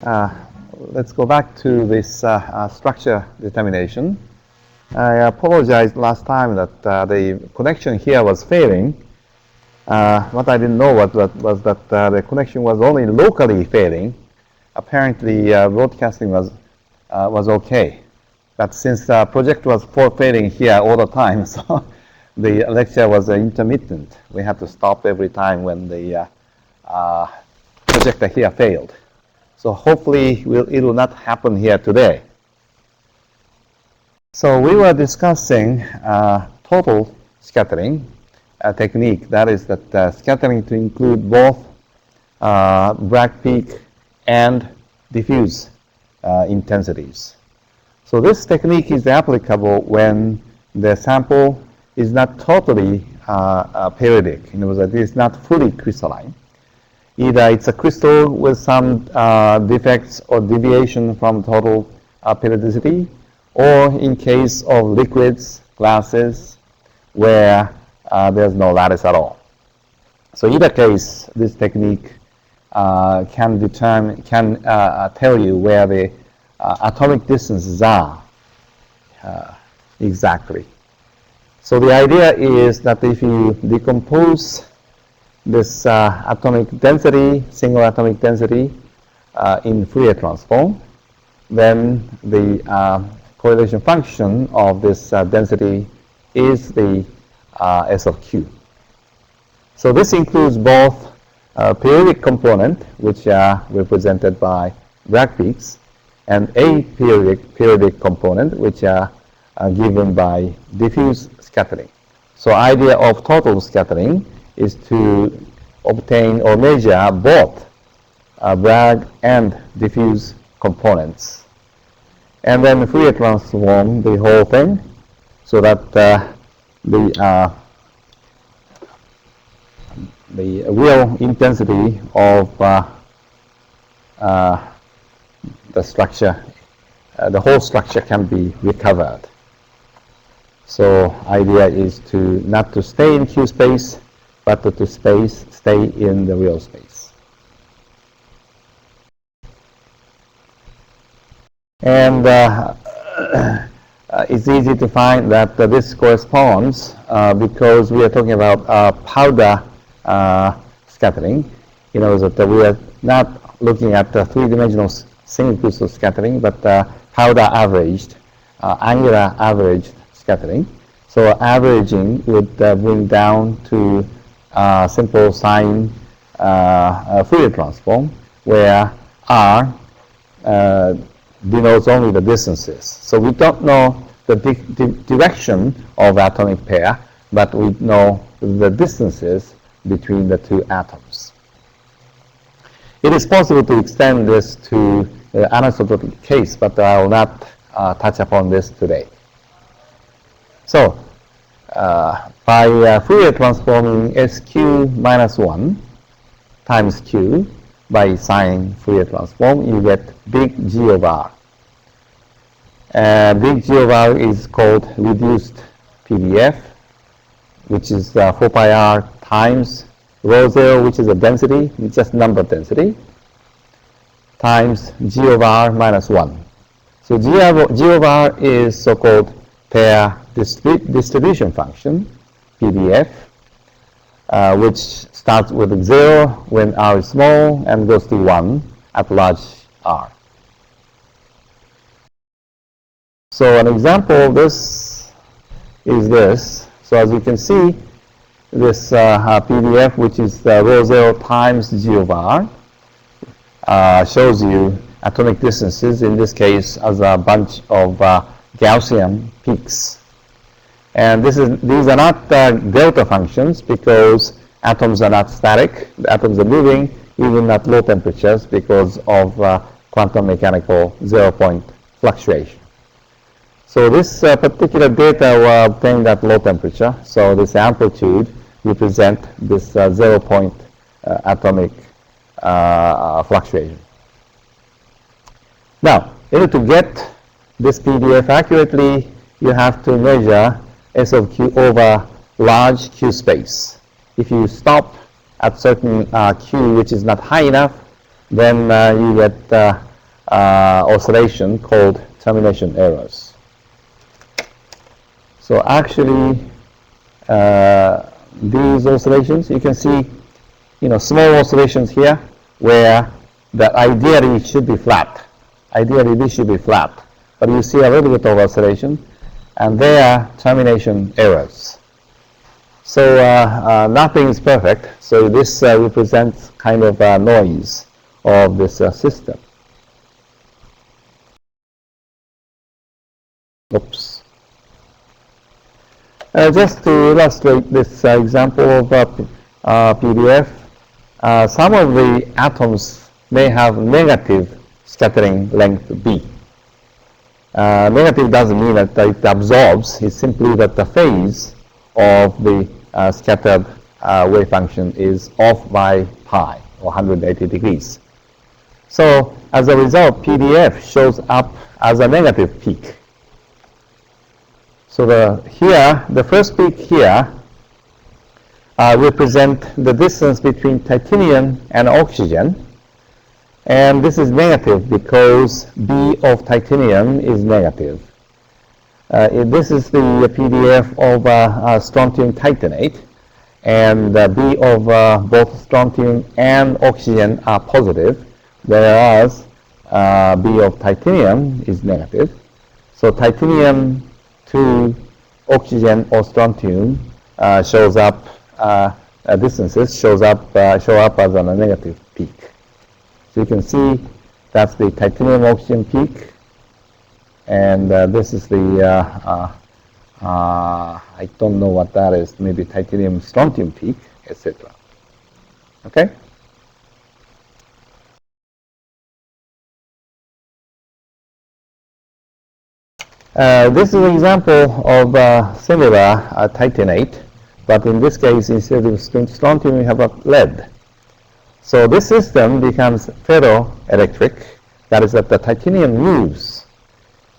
Uh, let's go back to this structure determination. I apologized last time that the connection here was failing. What I didn't know was that the connection was only locally failing. Apparently, broadcasting was okay. But since the project was failing here all the time, so the lecture was intermittent. We had to stop every time when the projector here failed. So hopefully it will not happen here today. So we were discussing total scattering technique. That is that scattering to include both Bragg peak and diffuse intensities. So this technique is applicable when the sample is not totally periodic. In other words, it is not fully crystalline. Either it's a crystal with some defects or deviation from total periodicity, or in case of liquids, glasses, where there's no lattice at all. So either case, this technique can tell you where the atomic distances are exactly. So the idea is that if you decompose this atomic density, single atomic density in Fourier transform, then the correlation function of this density is the S of Q. So this includes both periodic component, which are represented by Bragg peaks, and aperiodic component, which are given by diffuse scattering. So idea of total scattering is to obtain or measure both Bragg and diffuse components. And then Fourier transform the whole thing so that the real intensity of the structure, the whole structure can be recovered. So idea is to not to stay in Q space, but to stay in the real space. And it's easy to find that this corresponds because we are talking about powder scattering. You know, that we are not looking at three-dimensional single crystal scattering, but powder averaged, angular averaged scattering. So averaging would bring down to simple sine Fourier transform, where R denotes only the distances. So we don't know the direction of atomic pair, but we know the distances between the two atoms. It is possible to extend this to the anisotropic case, but I will not touch upon this today. So by Fourier transforming SQ minus 1 times Q by sine Fourier transform, you get big G of R. Big G of R is called reduced PDF, which is 4 pi R times rho 0, which is a density, it's just number density, times G of R minus 1. So G of R is so-called pair distribution function, PDF, which starts with 0 when R is small and goes to 1 at large R. So an example of this is this. So as you can see, this PDF, which is rho 0 times G of R, shows you atomic distances, in this case as a bunch of Gaussian peaks. And these are not delta functions because atoms are not static. The atoms are moving even at low temperatures because of quantum mechanical 0-point fluctuation. So this particular data were obtained at low temperature. So this amplitude represent this 0-point atomic fluctuation. Now, in order to get this PDF accurately, you have to measure S of Q over large Q space. If you stop at certain Q which is not high enough, then you get oscillation called termination errors. So actually, these oscillations, you can see, small oscillations here where that ideally it should be flat. Ideally, this should be flat, but you see a little bit of oscillation, and they are termination errors. So nothing is perfect. So this represents kind of noise of this system. Oops. Just to illustrate this example of PDF, some of the atoms may have negative scattering length B. Negative doesn't mean that it absorbs, it's simply that the phase of the scattered wave function is off by pi, or 180 degrees. So as a result, PDF shows up as a negative peak. So the first peak here represent the distance between titanium and oxygen, and this is negative because B of titanium is negative. This is the PDF of strontium titanate, and B of both strontium and oxygen are positive, whereas B of titanium is negative. So titanium to oxygen or strontium shows up distances show up as a negative peak. So you can see that's the titanium oxygen peak, and this is the I don't know what that is, maybe titanium strontium peak, etc. Okay. This is an example of similar titanate, but in this case, instead of strontium, we have a lead. So this system becomes ferroelectric. That is that the titanium moves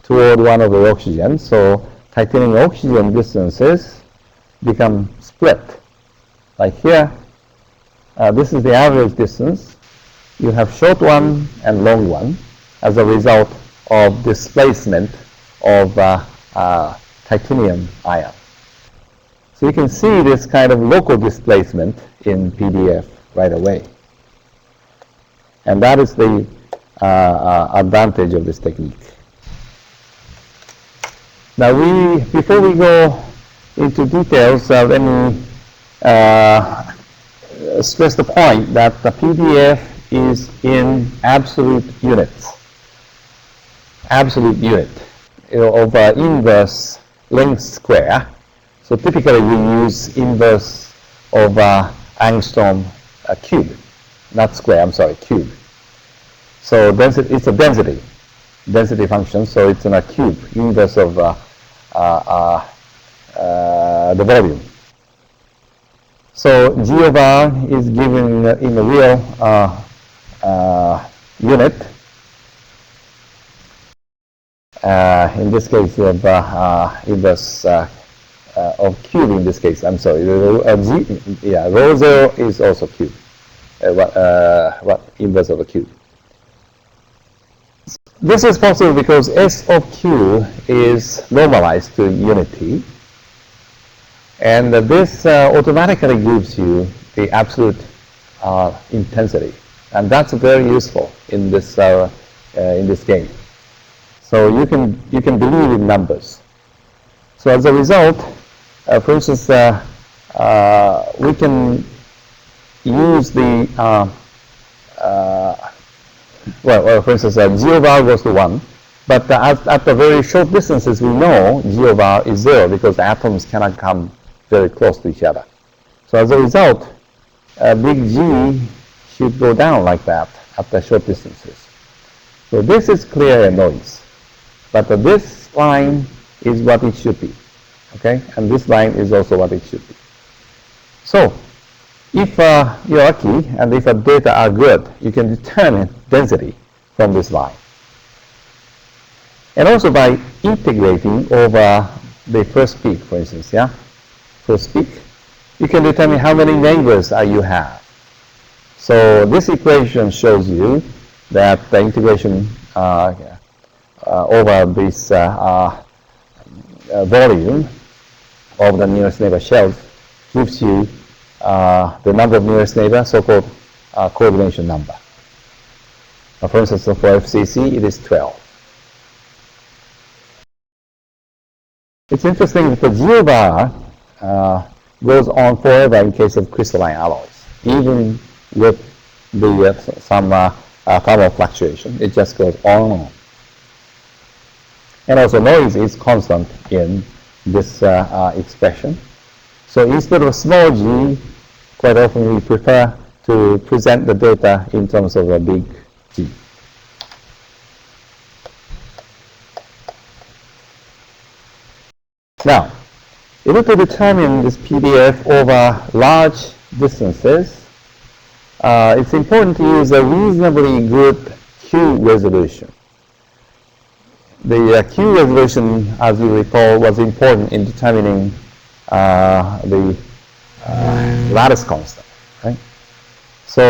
toward one of the oxygen. So titanium-oxygen distances become split. Like here, this is the average distance. You have short one and long one as a result of displacement of titanium ion. So you can see this kind of local displacement in PDF right away. And that is the advantage of this technique. Now before we go into details, let me stress the point that the PDF is in absolute units. Absolute unit of inverse length square. So typically we use inverse of angstrom cube, not square, I'm sorry, cube. So density, it's a density function, so it's in a cube, inverse of the volume. So G of R is given in the real unit. In this case, we have inverse of cube. In this case, I'm sorry. Rho 0 is also cube. Inverse of a cube. This is possible because S of Q is normalized to unity, and this automatically gives you the absolute intensity, and that's very useful in this game. So you can believe in numbers. So as a result, for instance, we can use the for instance, G of R goes to 1, but at the very short distances, we know G of R is 0 because the atoms cannot come very close to each other. So as a result, big G should go down like that at the short distances. So this is clear noise, but this line is what it should be, okay? And this line is also what it should be. So if you're lucky and if the data are good, you can determine density from this line. And also by integrating over the first peak, for instance, first peak, you can determine how many neighbors you have. So this equation shows you that the integration over this volume of the nearest neighbor shells gives you the number of nearest neighbor, so-called coordination number. For instance, for FCC, it is 12. It's interesting that the zero bar goes on forever in case of crystalline alloys, even with the some thermal fluctuation. It just goes on and on. And also noise is constant in this expression. So instead of a small g, quite often we prefer to present the data in terms of a big G. Now, in order to determine this PDF over large distances, it's important to use a reasonably good Q resolution. The Q resolution, as you recall, was important in determining the lattice constant. Right? So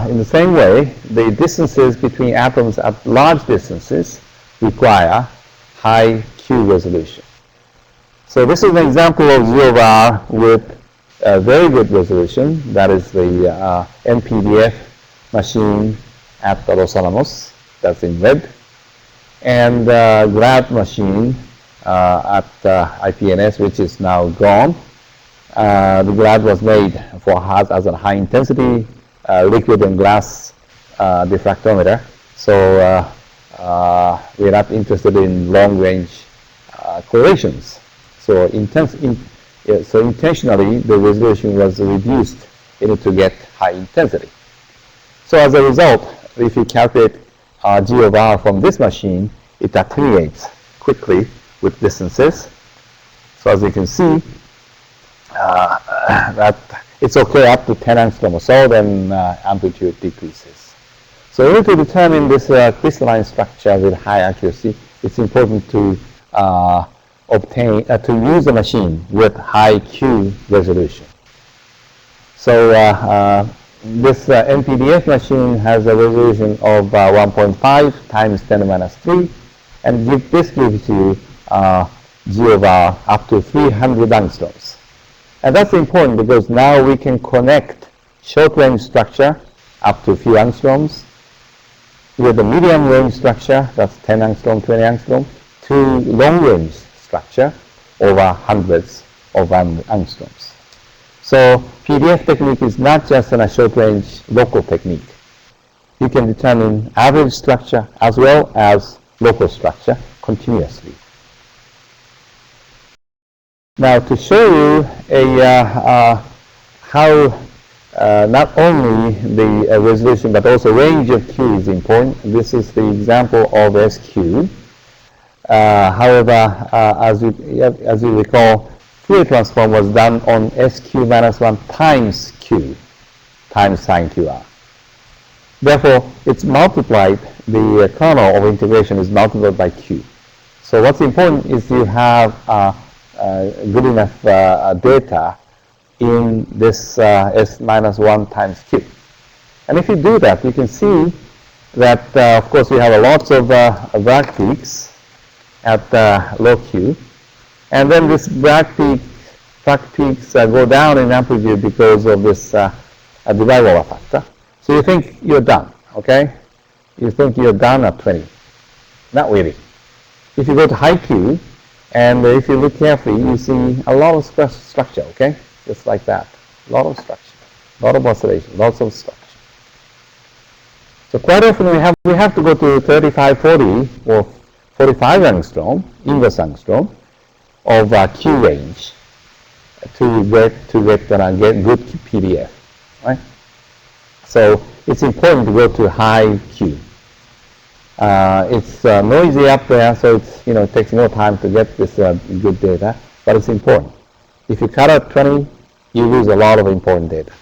in the same way, the distances between atoms at large distances require high Q resolution. So this is an example of zero bar with a very good resolution. That is the NPDF machine at the Los Alamos, that's in red, and GLAD machine at IPNS, which is now gone. The GLAD was made for as a high intensity liquid and glass diffractometer. So we're not interested in long range correlations. So intentionally, the resolution was reduced in order to get high intensity. So as a result, if you calculate G of R from this machine, it attenuates quickly with distances. So as you can see, that it's okay up to 10 angstrom or so, then amplitude decreases. So in order to determine this crystalline structure with high accuracy, it's important to to use a machine with high Q resolution. So this NPDF machine has a resolution of 1.5 times 10 to the minus 3, and this gives you G of R up to 300 angstroms. And that's important because now we can connect short-range structure up to a few angstroms with the medium-range structure, that's 10 angstrom, 20 angstrom, to long-range structure over hundreds of angstroms. So PDF technique is not just a short-range local technique. You can determine average structure as well as local structure continuously. Now to show you how not only the resolution but also range of Q is important, this is the example of SQ. However, as you recall, Fourier transform was done on SQ minus 1 times Q times sine QR. Therefore, it's multiplied, the kernel of integration is multiplied by Q. So what's important is you have good enough data in this S minus 1 times Q. And if you do that, you can see that, of course, we have lots of bragg peaks at low Q. And then this bragg peaks go down in amplitude because of this Debye-Waller factor. So you think you're done, okay? You think you're done at 20. Not really. If you go to high Q, and if you look carefully, you see a lot of structure, okay? Just like that. A lot of structure, a lot of oscillation, lots of structure. So quite often we have to go to 35, 40, or 45 angstrom, inverse angstrom, of Q range to get good PDF, right? So it's important to go to high Q. It's noisy up there, so it takes more time to get this good data, but it's important. If you cut out 20, you lose a lot of important data.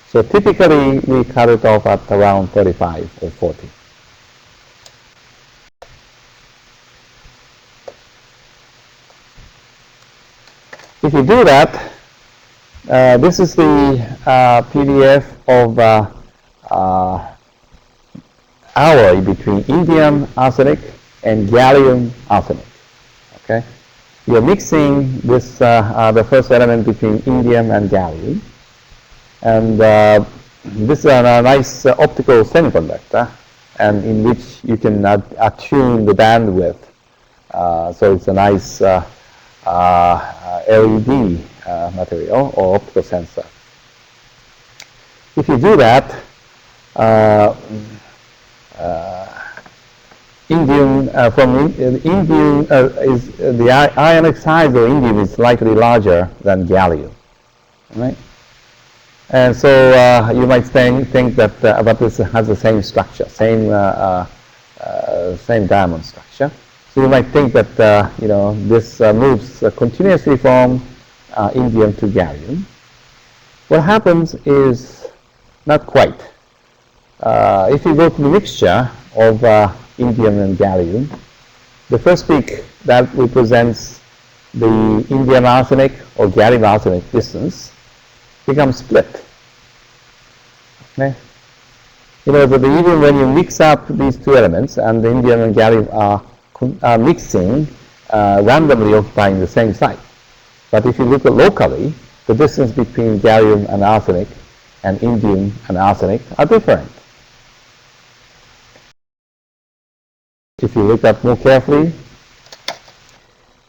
So typically we cut it off at around 35 or 40. If you do that, this is the PDF of alloy between indium arsenic and gallium arsenic. Okay, you're mixing this the first element between indium and gallium, and this is a nice optical semiconductor, and in which you can attune the bandwidth. So it's a nice LED material or optical sensor. If you do that, indium is the ionic size of indium is slightly larger than gallium, right? And so you might think that but this has the same structure, same diamond structure. So you might think that this moves continuously from indium to gallium. What happens is not quite. If you go to the mixture of indium and gallium, the first peak that represents the indium arsenic or gallium arsenic distance becomes split. Okay? But even when you mix up these two elements and the indium and gallium are mixing, randomly occupying the same site. But if you look at locally, the distance between gallium and arsenic and indium and arsenic are different. If you look at more carefully,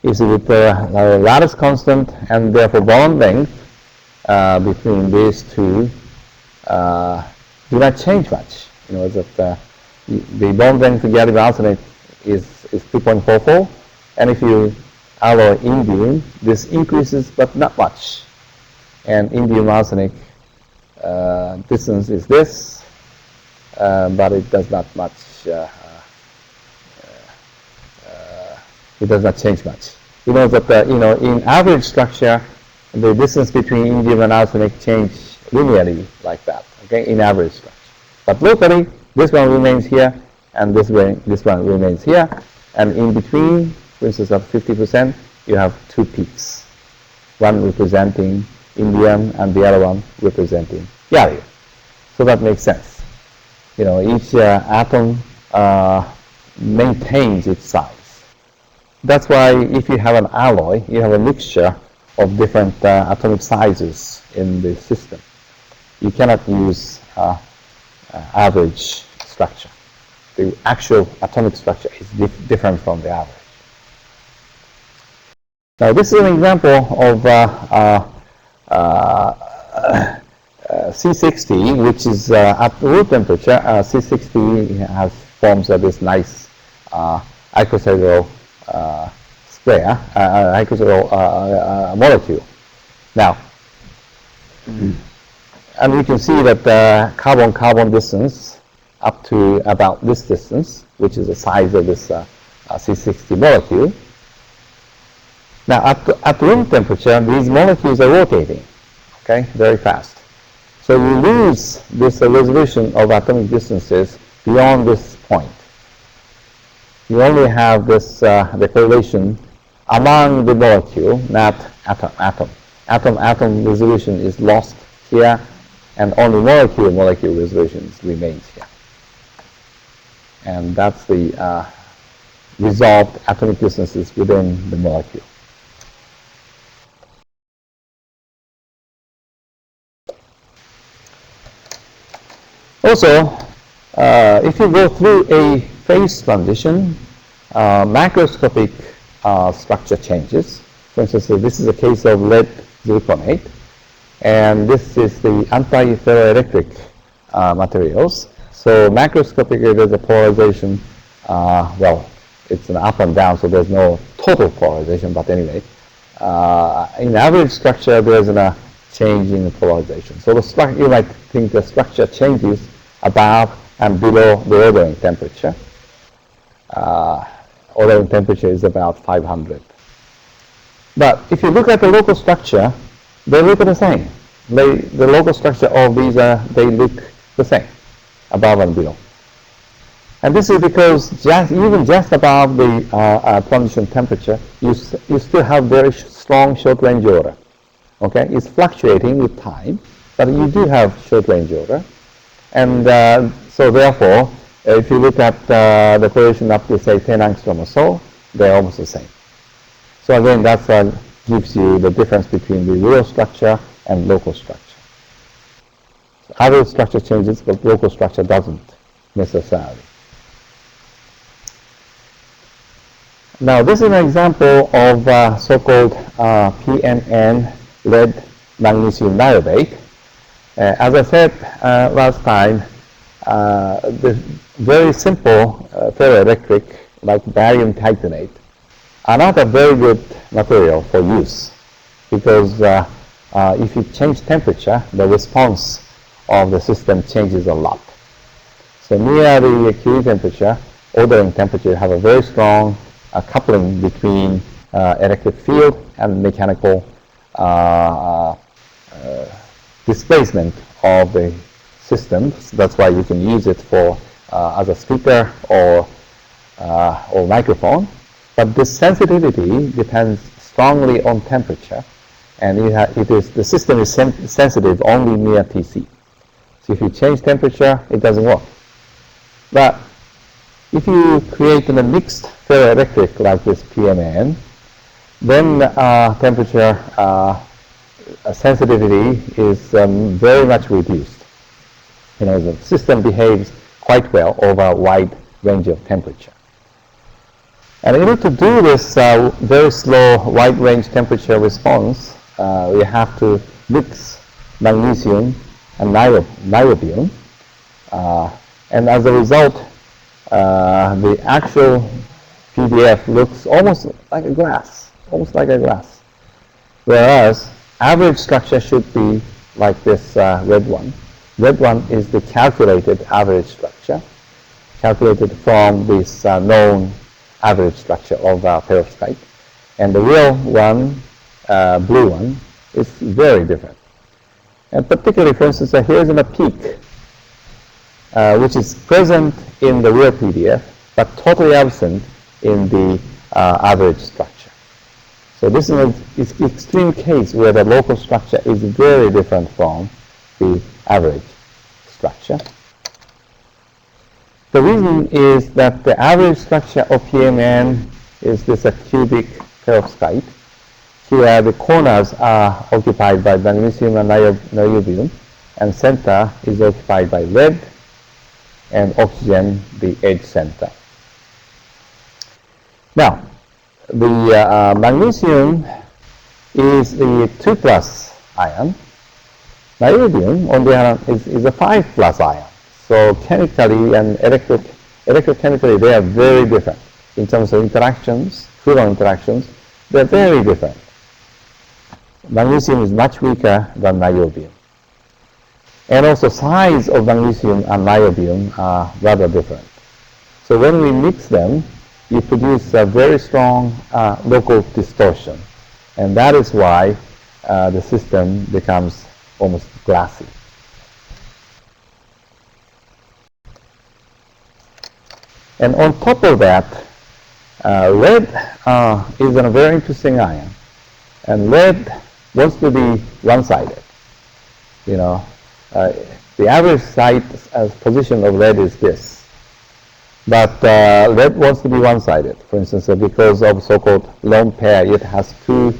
you see that the lattice constant and therefore bond length between these two do not change much. That the bond length for gallium arsenic is 2.44, and if you alloy indium, this increases but not much. And indium arsenic distance is this, but it does not much. It does not change much. That in average structure, the distance between indium and arsenic change linearly like that. Okay, in average structure. But locally, this one remains here, and this one remains here, and in between, for instance, of 50%, you have two peaks, one representing indium and the other one representing gallium. So that makes sense. Each atom maintains its size. That's why if you have an alloy, you have a mixture of different atomic sizes in the system. You cannot use average structure. The actual atomic structure is different from the average. Now this is an example of C60, which is at room temperature. C60 forms this nice icosahedral square, icosahedral molecule. Now, and we can see that the carbon-carbon distance up to about this distance, which is the size of this C60 molecule. Now, at room temperature, these molecules are rotating, okay, very fast. So you lose this resolution of atomic distances beyond this point. You only have this the correlation among the molecule, not atom. Atom resolution is lost here, and only molecule resolution remains here. And that's the resolved atomic distances within the molecule. Also, if you go through a phase transition, macroscopic structure changes. For instance, this is a case of lead zirconate, and this is the anti-ferroelectric materials. So macroscopically, there's a polarization. Well, it's an up and down, so there's no total polarization. But anyway, in average structure, there's a change in the polarization. So the structure, you might think the structure changes above and below the ordering temperature. Ordering temperature is about 500. But if you look at the local structure, they look the same. The local structure of these they look the same, above and below. And this is because even just above the transition temperature, you still have very strong short-range order. Okay, it's fluctuating with time, but you do have short-range order, and so therefore If you look at the correlation up to, say, 10 angstrom or so, they're almost the same. So again, that gives you the difference between the real structure and local structure. So average structure changes, but local structure doesn't necessarily. Now, this is an example of so-called PMN lead magnesium niobate. As I said last time, the very simple ferroelectric like barium titanate are not a very good material for use, because if you change temperature, the response of the system changes a lot. So near the Curie temperature, ordering temperature, have a very strong coupling between electric field and mechanical displacement of the systems. That's why you can use it for as a speaker or microphone. But this sensitivity depends strongly on temperature, and the system is sensitive only near TC. So if you change temperature, it doesn't work. But if you create a mixed ferroelectric like this PMN, then temperature sensitivity is very much reduced. The system behaves quite well over a wide range of temperature. And in order to do this very slow wide range temperature response, we have to mix magnesium and niobium. And as a result, the actual PDF looks almost like a glass, whereas average structure should be like this red one. Red one is the calculated average structure, calculated from this known average structure of perovskite. And the real one, blue one, is very different. And particularly, for instance, here's a peak, which is present in the real PDF, but totally absent in the average structure. So this is an extreme case where the local structure is very different from the average structure. The reason is that the average structure of PMN is this cubic perovskite. Here the corners are occupied by magnesium and niobium, and center is occupied by lead, and oxygen the edge center. Now, the magnesium is the 2+ ion. Niobium, on the other hand, is a 5+ ion. So chemically and electrochemically, they are very different. In terms of interactions, Coulomb interactions, they're very different. Magnesium is much weaker than niobium. And also size of magnesium and niobium are rather different. So when we mix them, you produce a very strong local distortion. And that is why the system becomes almost glassy. And on top of that, lead is a very interesting ion. And lead wants to be one-sided. The average site position of lead is this. But lead wants to be one-sided. For instance, because of so-called lone pair, it has two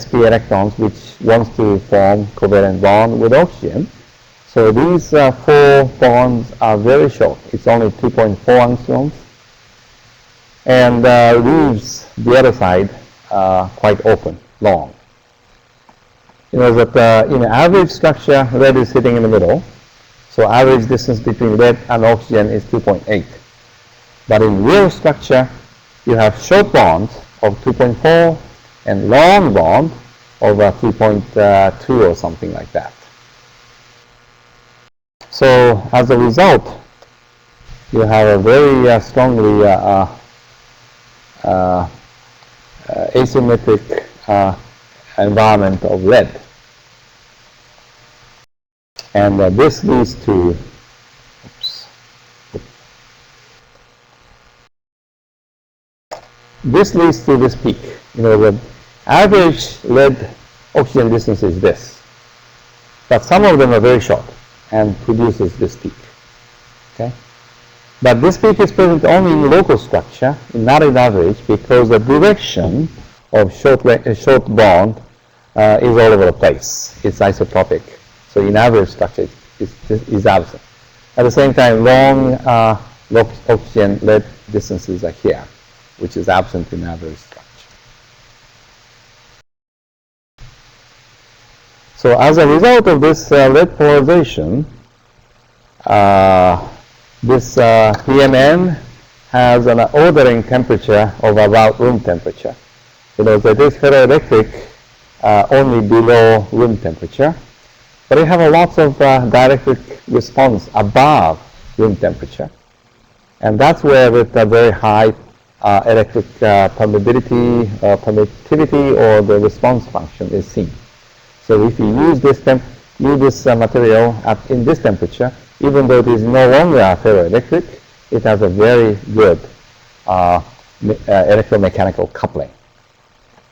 sp electrons which wants to form covalent bond with oxygen. So these 4 bonds are very short. It's only 2.4 angstroms, and leaves the other side quite open, long. In average structure, lead is sitting in the middle. So average distance between lead and oxygen is 2.8. But in real structure, you have short bonds of 2.4 and long bond of 3.2 or something like that. So as a result, you have a very strongly asymmetric environment of lead. And this leads to this peak. The average lead oxygen distance is this, but some of them are very short and produces this peak. Okay. But this peak is present only in local structure, not in average, because the direction of short bond is all over the place. It's isotropic. So in average structure, is absent. At the same time, long oxygen lead distances are here, which is absent in average structure. So as a result of this lead polarization, this PMN has an ordering temperature of about room temperature. It is ferroelectric only below room temperature, but it has lots of dielectric response above room temperature. And that's where with a very high electric permeability, permittivity, or the response function is seen. So if you use this material in this temperature, even though it is no longer ferroelectric, it has a very good electromechanical coupling.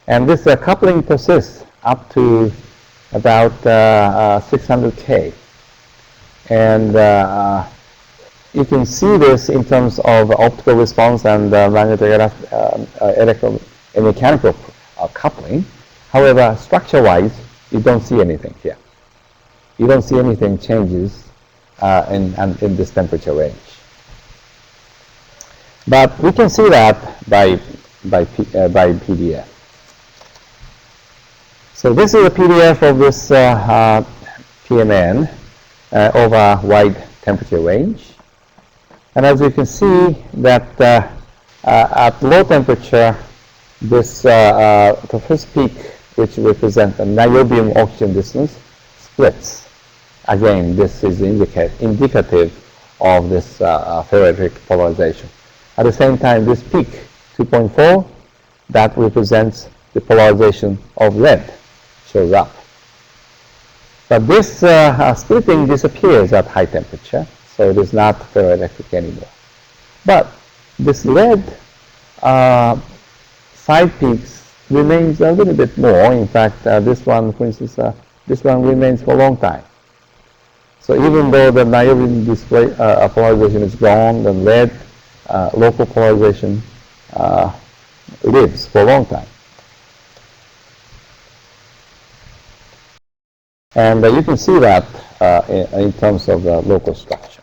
And this coupling persists up to about 600 K. And you can see this in terms of optical response and magnetic electromechanical coupling. However, structure-wise, you don't see anything here. You don't see anything changes in this temperature range. But we can see that by PDF. So this is a PDF of this PMN over a wide temperature range. And as you can see that at low temperature, this the first peak, which represents a niobium oxygen distance, splits. Again, this is indicative of this ferroelectric polarization. At the same time, this peak, 2.4, that represents the polarization of lead, shows up. But this splitting disappears at high temperature, so it is not ferroelectric anymore. But this lead side peaks remains a little bit more. In fact, this one, for instance, this one remains for a long time. So even though the niobium display polarization is gone, the lead local polarization lives for a long time. And you can see that in terms of the local structure.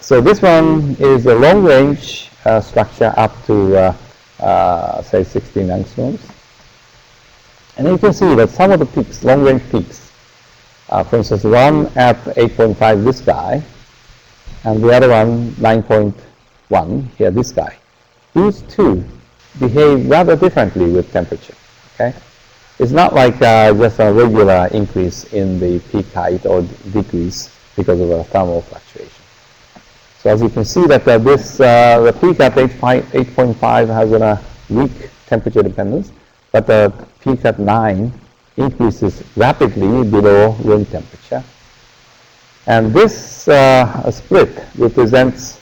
So this one is a long-range structure up to, say, 16 angstroms. And you can see that some of the peaks, long-range peaks, for instance, one at 8.5, this guy, and the other one, 9.1, here, this guy. These two behave rather differently with temperature, okay? It's not like just a regular increase in the peak height or decrease because of a thermal fluctuation. So as you can see that the peak at 8.5 has a weak temperature dependence, but the peak at 9 increases rapidly below room temperature. And this split represents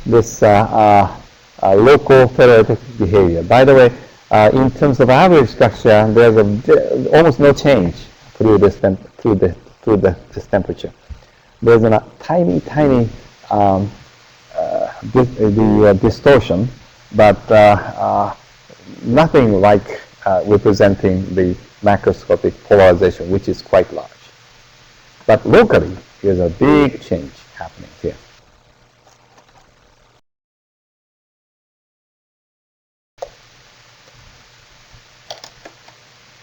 this local ferroelectric behavior. By the way, in terms of average structure, there's almost no change through this temperature. There's a tiny distortion, but nothing like representing the macroscopic polarization, which is quite large. But locally, there's a big change happening here.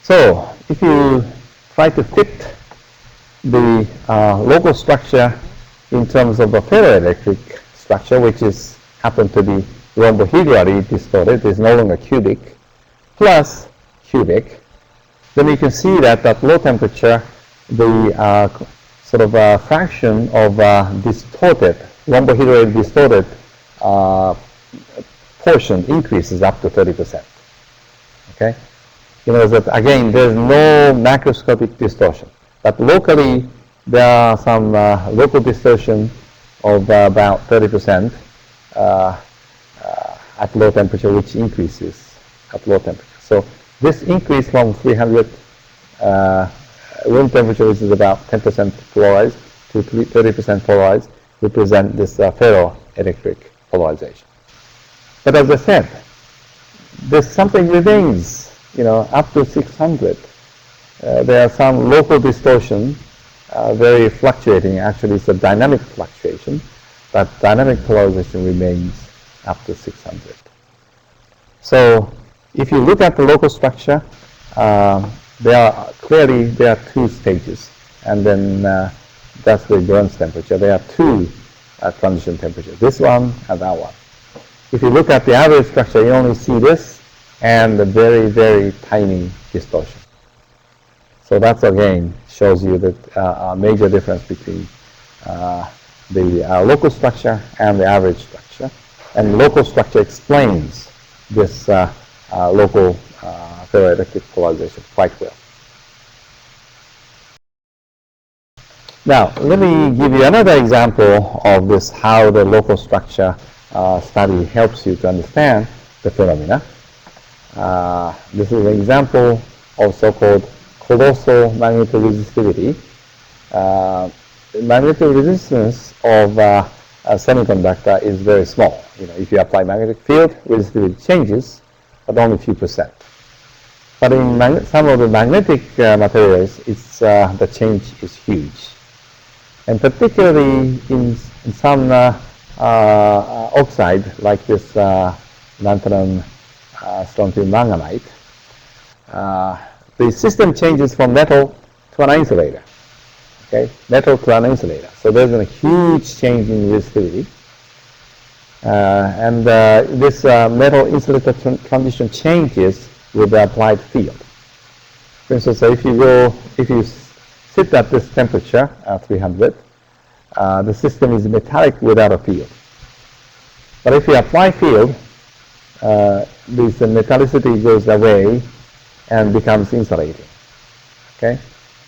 So if you try to fit the local structure in terms of the ferroelectric structure, which is happen to be rhombohedrally distorted, is no longer cubic, plus cubic, then you can see that at low temperature, the sort of fraction of distorted, rhombohedrally distorted portion increases up to 30%. Okay? You know that again, there's no macroscopic distortion, but locally there are some local distortion of about 30% at low temperature, which increases at low temperature. So this increase from 300 room temperature, which is about 10% polarized, to 30% polarized, represent this ferroelectric polarization. But as I said, this something remains, up to 600. There are some local distortion, very fluctuating. Actually, it's a dynamic fluctuation, but dynamic polarization remains up to 600. So if you look at the local structure, there are two stages, and then that's the Burns temperature. There are two transition temperatures, this one and that one. If you look at the average structure, you only see this and the very, very tiny distortion. So that again shows you that a major difference between the local structure and the average structure. And local structure explains this local ferroelectric polarization quite well. Now, let me give you another example of this, how the local structure study helps you to understand the phenomena. This is an example of so-called colossal magnetoresistivity. Magnetoresistance of a semiconductor is very small. If you apply magnetic field, resistivity changes, but only a few %. But in some of the magnetic materials, the change is huge. And particularly in some oxide, like this lanthanum strontium manganite, the system changes from metal to an insulator. Okay, metal to an insulator. So there's a huge change in resistivity. And this metal insulator transition changes with the applied field. For instance, if you sit at this temperature, 300, the system is metallic without a field. But if you apply field, this metallicity goes away and becomes insulating. Okay,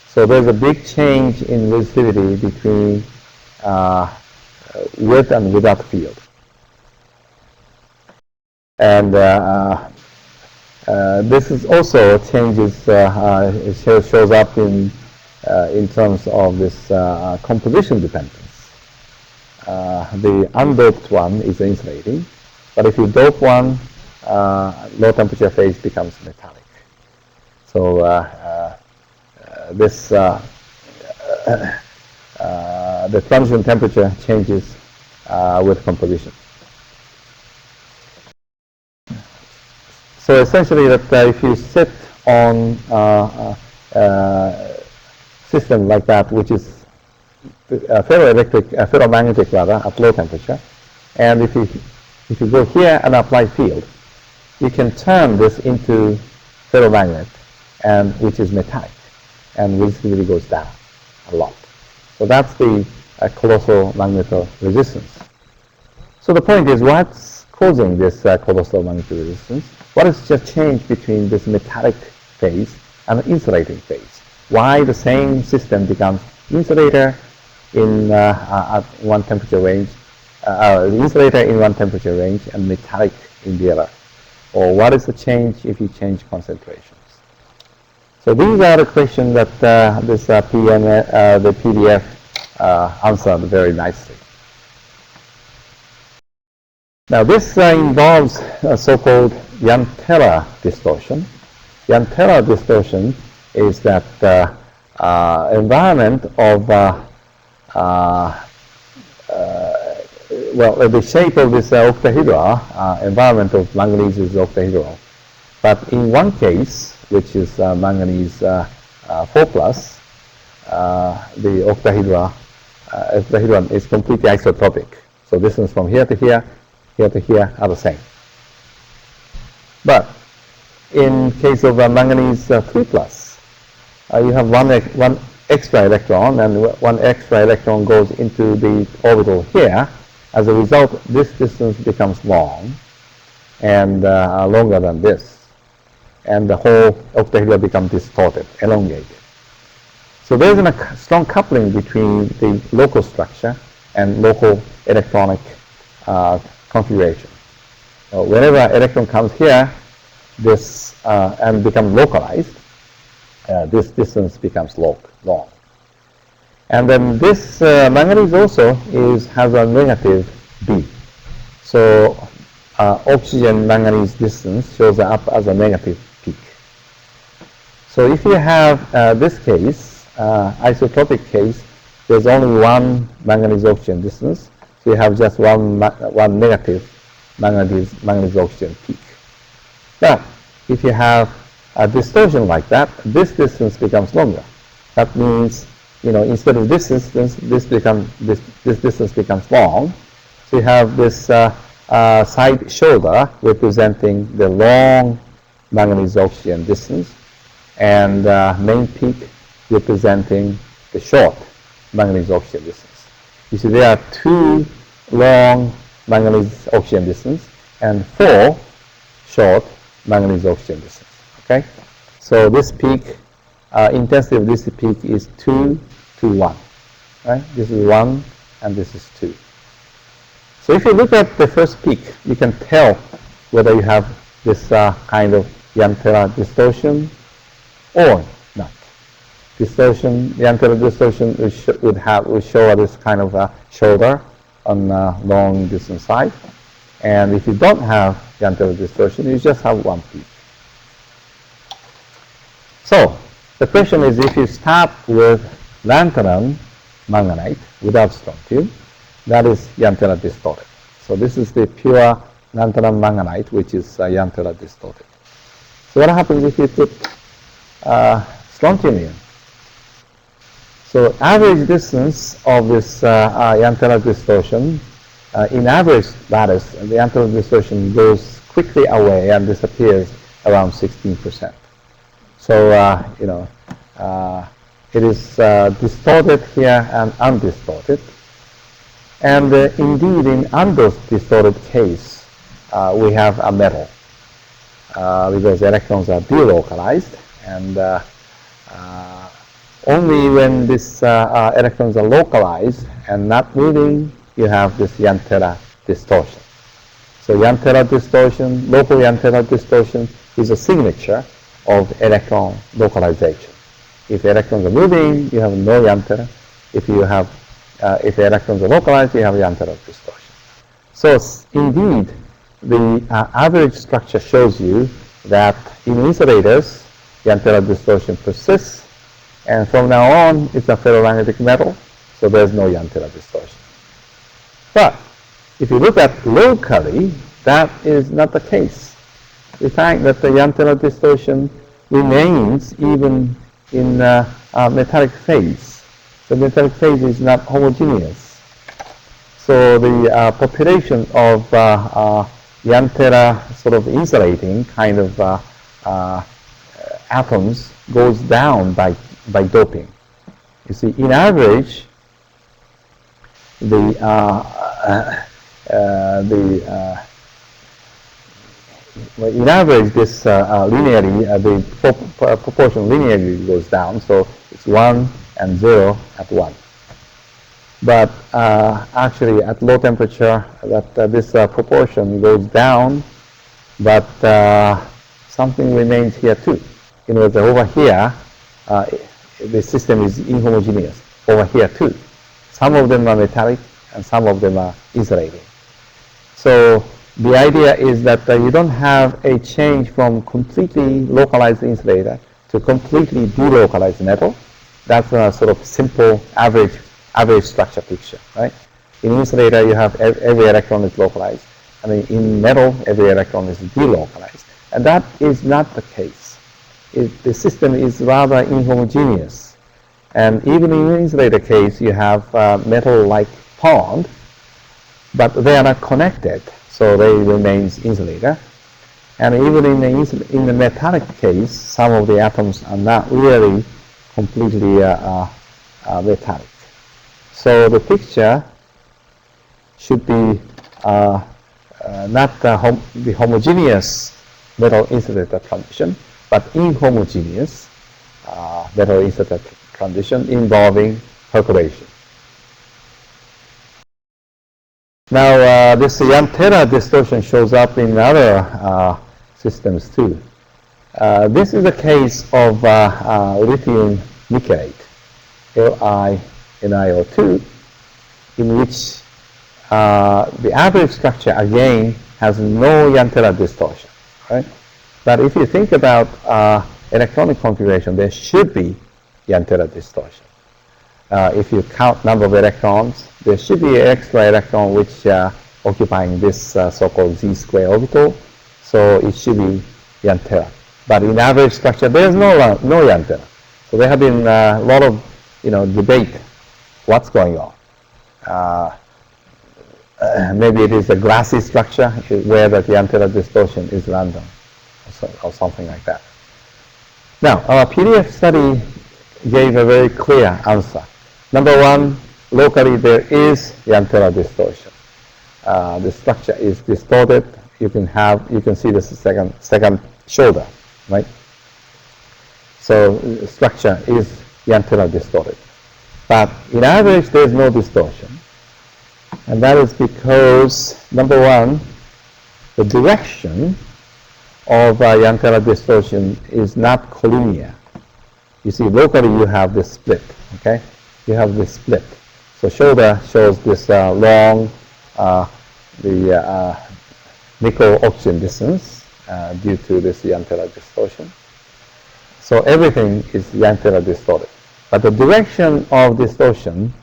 so there's a big change in resistivity between with and without field. And this is also changes. It shows up in terms of this composition dependence. The undoped one is insulating, but if you dope one, low temperature phase becomes metallic. So the transition temperature changes with composition. So essentially, that if you sit on a system like that, which is ferromagnetic rather, at low temperature, and if you go here and apply field, you can turn this into ferromagnet, and which is metallic, and resistivity goes down a lot. So that's the colossal magnetoresistance. So the point is, what's causing this colossal magnetoresistance? What is the change between this metallic phase and the insulating phase? Why the same system becomes insulator in at one temperature range, insulator in one temperature range and metallic in the other? Or what is the change if you change concentrations? So these are the questions that the PDF answered very nicely. Now this involves a so-called Jantera distortion. Jantera distortion is that environment of the shape of this octahedra, environment of manganese is octahedral. But in one case, which is manganese 4+, the octahedron is completely isotropic. So distance from here to here to here are the same. But in case of manganese 3+, you have one extra electron, and one extra electron goes into the orbital here. As a result, this distance becomes long, and longer than this, and the whole octahedra becomes distorted, elongated. So there's a strong coupling between the local structure and local electronic configuration. So whenever an electron comes here, this and becomes localized, this distance becomes long. And then this manganese also has a negative B. So oxygen manganese distance shows up as a negative peak. So if you have this case, isotopic case, there's only one manganese oxygen distance. So you have just one negative manganese oxygen peak. But if you have a distortion like that, this distance becomes longer. That means, instead of this distance, this distance becomes long. So you have this side shoulder representing the long manganese oxygen distance, and main peak representing the short manganese oxygen distance. You see, there are 2 long manganese oxygen distance and 4 short manganese oxygen distance. Okay, so this peak, intensity of this peak is 2 to 1. Right? This is 1 and this is 2. So if you look at the first peak, you can tell whether you have this kind of Yantera distortion or not. Yantera distortion would show this kind of shoulder on long distance side. And if you don't have Yantera distortion, you just have one peak. So the question is, if you start with lanthanum manganite without strontium, that is Yantera distorted. So this is the pure lanthanum manganite, which is Yantera distorted. So what happens if you put strontium in? So average distance of this Yantera distortion, in average lattice, the Yantera distortion goes quickly away and disappears around 16%. So, it is distorted here and undistorted. And indeed, in undistorted case, we have a metal because electrons are delocalized, and only when these electrons are localized and not moving, you have this Yantera distortion. So Yantera distortion, local Yantera distortion, is a signature of electron localization. If the electrons are moving, you have no Yantera. If the electrons are localized, you have Yantera distortion. So indeed, the average structure shows you that in insulators, Yantera distortion persists, and from now on, it's a ferromagnetic metal, so there's no Yantera distortion. But if you look at locally, that is not the case. We find that the Yantera distortion remains even in metallic phase. The metallic phase is not homogeneous. So the population of Yantera sort of insulating kind of atoms goes down by doping. You see, in average, in average, this linearly, the proportion linearly goes down, so it's 1 and 0 at 1. But actually, at low temperature, this proportion goes down, but something remains here too. Over here, the system is inhomogeneous. Over here too, some of them are metallic and some of them are insulating. So the idea is that you don't have a change from completely localized insulator to completely delocalized metal. That's a sort of simple average structure picture, right? In insulator, you have every electron is localized. I mean, in metal, every electron is delocalized. And that is not the case. The system is rather inhomogeneous. And even in the insulator case, you have metal-like pond, but they are not connected, so they remain insulator. And even in the metallic case, some of the atoms are not really completely metallic. So the picture should be not the homogeneous metal insulator condition, but inhomogeneous metal insulator condition involving perturbation. Now, this Yantera distortion shows up in other systems too. This is a case of lithium nickelate, NiO2, in which the average structure again has no Yantera distortion, right? But if you think about electronic configuration, there should be Yantera distortion. If you count number of electrons, there should be an extra electron which occupying this so-called Z square orbital, so it should be Yantera. But in average structure, there is no Yantera. So there have been a lot of debate what's going on. Maybe it is a glassy structure where the Yantera distortion is random or something like that. Now, our PDF study gave a very clear answer. Number one, locally there is Yantera distortion. The structure is distorted. You can see this second shoulder, right? So the structure is Yantera distorted. But in average, there is no distortion. And that is because, number one, the direction of Yantera distortion is not collinear. You see, locally you have this split, okay? You have this split. So shoulder shows this long, the nickel-oxygen distance due to this Yantera distortion. So everything is Yantera distorted. But the direction of distortion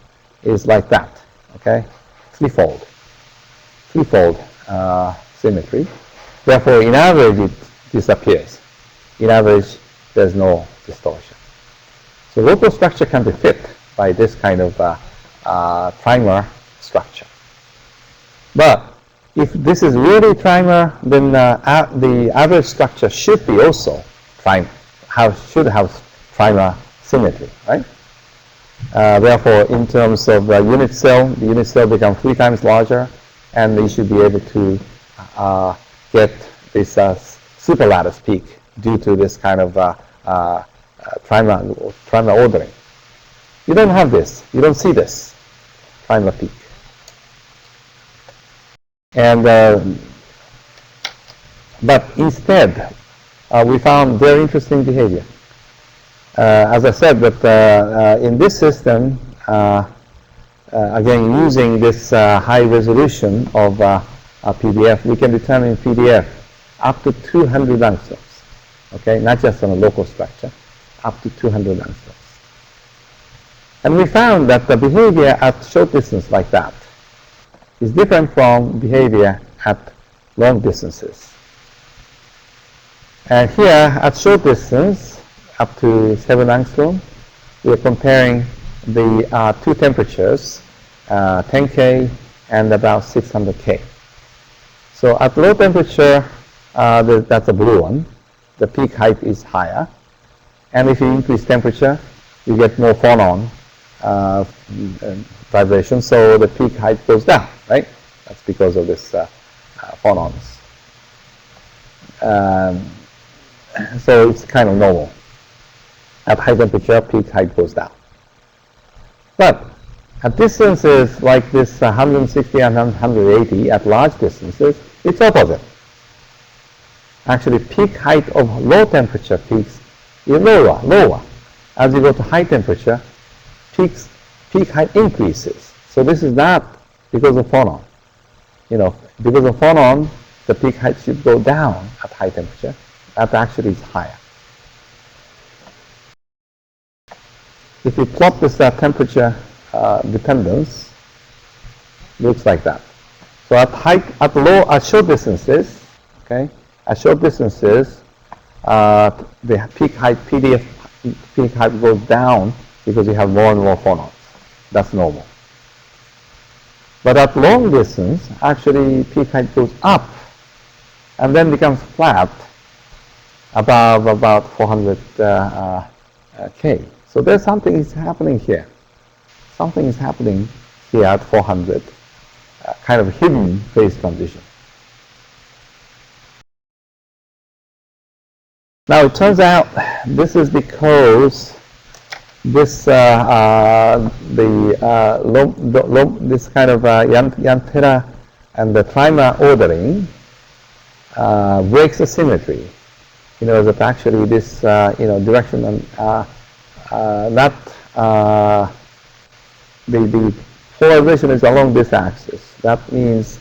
is like that, okay? Threefold symmetry. Therefore, in average, it disappears. In average, there's no distortion. So local structure can be fit by this kind of trimer structure. But if this is really trimer, then the average structure should be also trimer. Should have trimer symmetry, right? Therefore, in terms of unit cell, the unit cell becomes 3 times larger, and you should be able to get this superlattice peak due to this kind of trimer ordering. You don't have this. You don't see this trimer peak. And but instead, we found very interesting behavior. As I said, that in this system, again using this high resolution of PDF, we can determine PDF up to 200 angstroms. Okay, not just on a local structure, up to 200 angstroms. And we found that the behavior at short distance like that is different from behavior at long distances. And here at short distance, up to 7 angstrom, we are comparing the two temperatures, 10K and about 600K. So at low temperature, that's a blue one, the peak height is higher. And if you increase temperature, you get more phonon vibration, so the peak height goes down, right? That's because of this phonons. So it's kind of normal. At high temperature, peak height goes down. But at distances like this 160 and 180, at large distances, it's opposite. Actually, peak height of low temperature peaks is lower. As you go to high temperature, peak height increases. So this is not because of phonon. Because of phonon, the peak height should go down at high temperature. That actually is higher. If you plot this temperature dependence, looks like that. So at short distances, okay, at short distances, the peak height peak height goes down because you have more and more phonons. That's normal. But at long distance, actually peak height goes up and then becomes flat above about 400 K. So there's something is happening here. Something is happening here at 400, kind of hidden phase transition. Now it turns out this is because this this kind of Yantera and the trimer ordering breaks the symmetry. That actually this direction and the polarization is along this axis. That means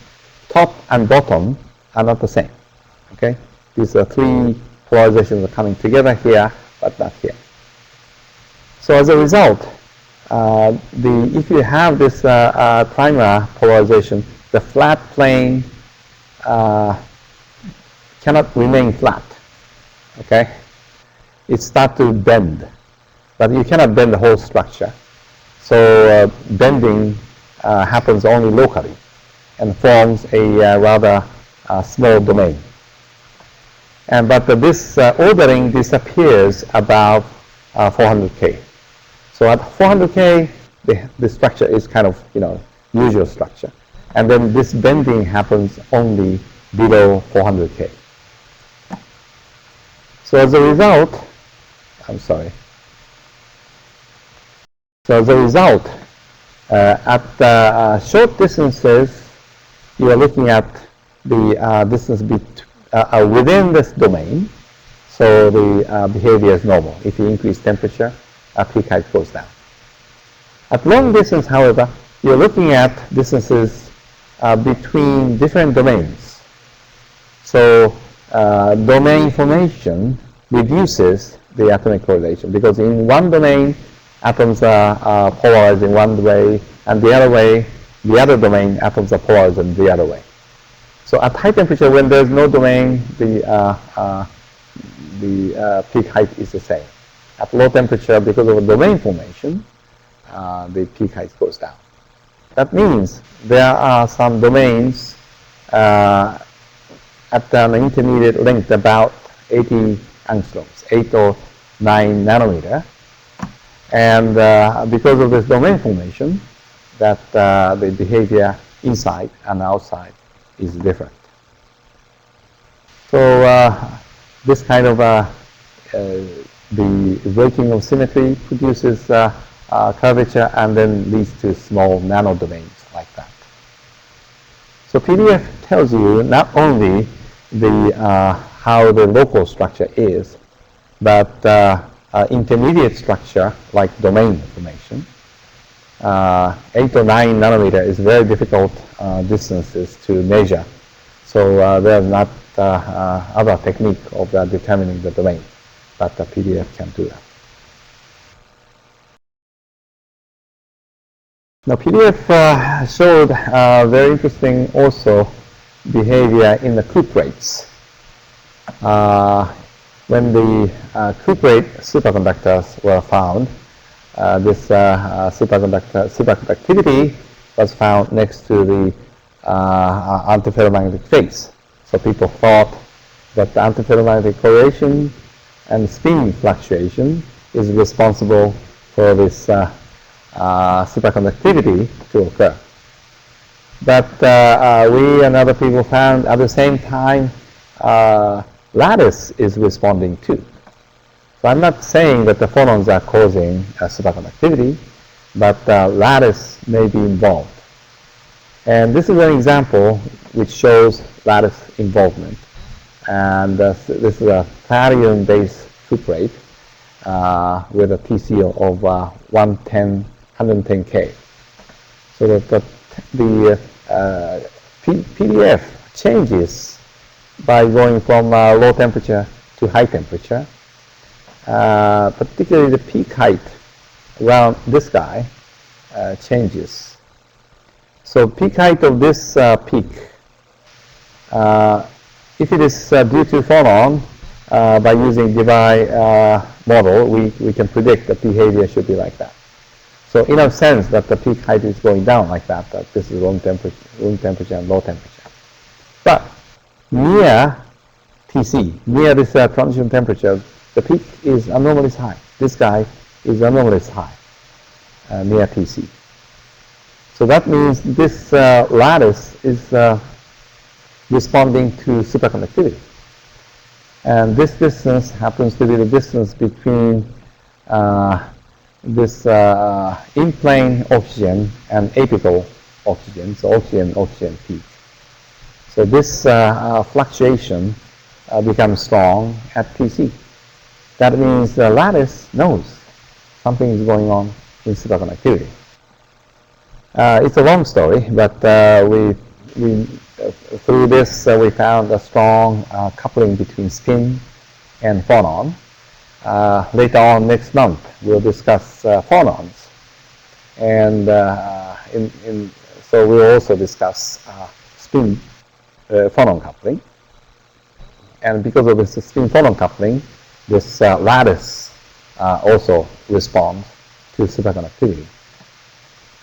top and bottom are not the same. Okay, these are three polarizations are coming together here, but not here. So as a result, if you have this trimer polarization, the flat plane cannot remain flat. Okay, it starts to bend, but you cannot bend the whole structure. So bending happens only locally and forms a rather small domain. But this ordering disappears above 400K. So at 400K, the structure is kind of, usual structure. And then this bending happens only below 400K. So as a result, at short distances, you are looking at the distance within this domain, so the behavior is normal. If you increase temperature, peak height goes down. At long distance, however, you're looking at distances between different domains. So domain formation reduces the atomic correlation, because in one domain, atoms are polarized in one way, and the other domain, atoms are polarized in the other way. So at high temperature, when there's no domain, the peak height is the same. At low temperature, because of a domain formation, the peak height goes down. That means there are some domains at an intermediate length about 80 angstroms, 8 or 9 nanometer. And because of this domain formation, that the behavior inside and outside is different. So this kind of the breaking of symmetry produces curvature and then leads to small nano domains like that. So PDF tells you not only how the local structure is, but intermediate structure like domain formation. 8 or 9 nanometer is very difficult distances to measure. So there's not other technique of determining the domain, but the PDF can do that. Now PDF showed very interesting also behavior in the cuprates. When the cuprate superconductors were found, this superconductivity was found next to the antiferromagnetic phase. So people thought that the antiferromagnetic correlation and spin fluctuation is responsible for this superconductivity to occur. But we and other people found at the same time lattice is responding too. So I'm not saying that the phonons are causing superconductivity, but lattice may be involved. And this is an example which shows lattice involvement. And this is a thallium-based cuprate with a TC of 110K. So that the PDF changes by going from low temperature to high temperature. Particularly the peak height around this guy changes. So peak height of this peak, if it is due to phonon, by using Debye model, we can predict that behavior should be like that. So in a sense that the peak height is going down like that, that this is room temperature and low temperature. But near TC, near this transition temperature, the peak is anomalous high. This guy is anomalous high near TC. So that means this lattice is responding to superconductivity. And this distance happens to be the distance between this in-plane oxygen and apical oxygen, so oxygen peak. So this fluctuation becomes strong at TC. That means the lattice knows something is going on in superconductivity. It's a long story, but through this we found a strong coupling between spin and phonon. Later on next month we'll discuss phonons, and so we'll also discuss spin phonon coupling. And because of this spin phonon coupling, this lattice also responds to superconductivity.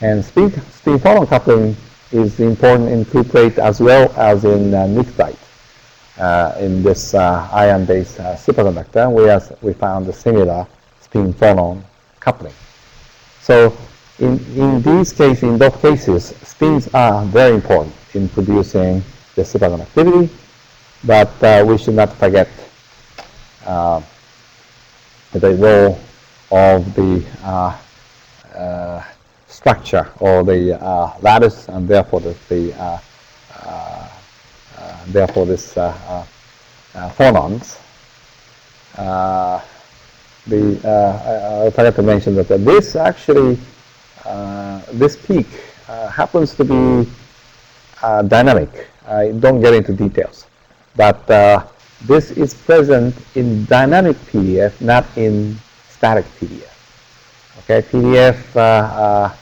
And spin phonon coupling is important in cuprate as well as in nictite. In this iron-based superconductor, we found a similar spin phonon coupling. So in these cases, in both cases, spins are very important in producing the superconductivity, but we should not forget the role of the structure or the lattice, and therefore therefore this phonons. I forgot to mention that this actually this peak happens to be dynamic. I don't get into details, but this is present in dynamic PDF, not in static PDF. Okay, PDF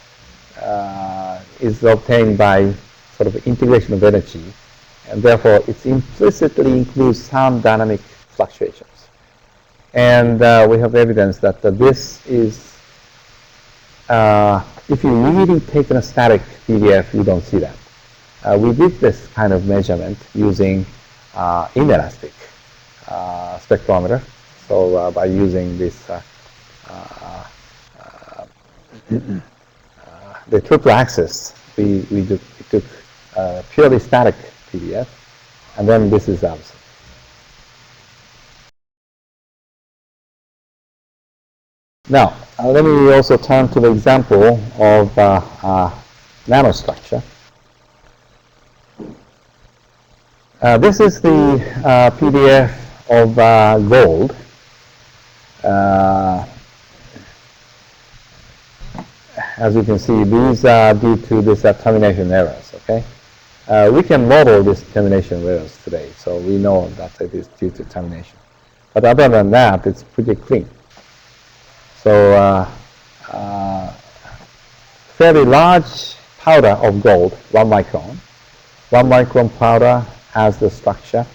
is obtained by sort of integration of energy, and therefore it implicitly includes some dynamic fluctuations. And we have evidence that this is, if you really take a static PDF, you don't see that. We did this kind of measurement using inelastic spectrometer. So by using this the triple axis, we took purely static PDF, and then this is ours. Now, let me also turn to the example of nanostructure. This is the PDF of gold. As you can see, these are due to this termination errors. Okay, we can model these termination errors today, so we know that it is due to termination. But other than that, it's pretty clean. So fairly large powder of gold, 1 micron. 1 micron powder has the structure